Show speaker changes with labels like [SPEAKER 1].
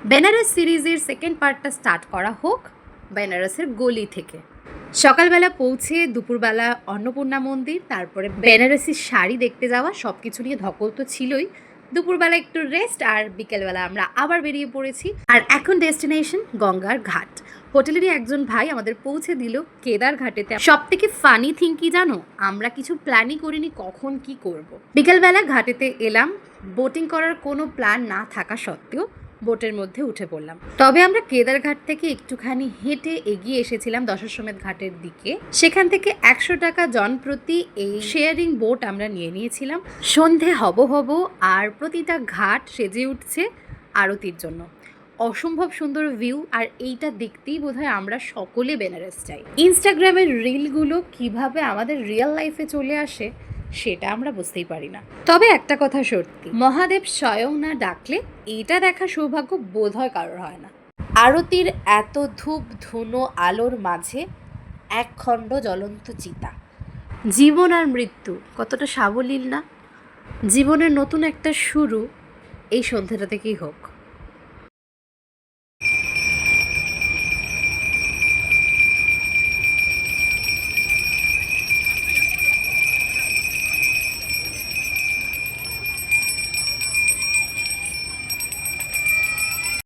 [SPEAKER 1] বেনারস সিরিজের সেকেন্ড পার্টটা স্টার্ট করা হোক বেনারসের গলি থেকে। সকালবেলা পৌঁছে দুপুরবেলা অন্নপূর্ণা মন্দির, তারপরে বেনারসি শাড়ি দেখতে যাওয়া, সব কিছু নিয়ে ধকল তো ছিলই। দুপুরবেলা একটু রেস্ট, আর বিকেলবেলা আমরা আবার বেরিয়ে পড়েছি। আর এখন ডেস্টিনেশন গঙ্গার ঘাট। হোটেলেরই একজন ভাই আমাদের পৌঁছে দিল কেদার ঘাটেতে। সব থেকে ফানি থিং কি জানো, আমরা কিছু প্ল্যানই করিনি কখন কি করব। বিকেলবেলা ঘাটেতে এলাম, বোটিং করার কোনো প্ল্যান না থাকা সত্ত্বেও বোটের মধ্যে উঠে পড়লাম। তবে আমরা কেদারঘাট থেকে একটুখানি হেঁটে এগিয়ে এসেছিলাম দশাশ্বমেধ ঘাটের দিকে। সেখান থেকে 100 টাকা জন প্রতি এই শেয়ারিং বোট আমরা নিয়ে নিয়েছিলাম। সন্ধে হব আর প্রতিটা ঘাট সেজে উঠছে আরতির জন্য। অসম্ভব সুন্দর ভিউ, আর এইটা দেখতেই বোধহয় আমরা সকলে বেনারস চাই। ইনস্টাগ্রামের রিলগুলো কিভাবে আমাদের রিয়েল লাইফে চলে আসে সেটা আমরা বুঝতেই পারি না। তবে একটা কথা সত্যি, মহাদেব স্বয়ং না ডাকলে এইটা দেখা সৌভাগ্য বোধহয় কারোর হয় না। আরতির এত ধূপ ধুনো আলোর মাঝে এক খণ্ড জ্বলন্ত চিতা। জীবন আর মৃত্যু কতটা সাবলীল না। জীবনের নতুন একটা শুরু এই সন্ধ্যাটা থেকেই হোক।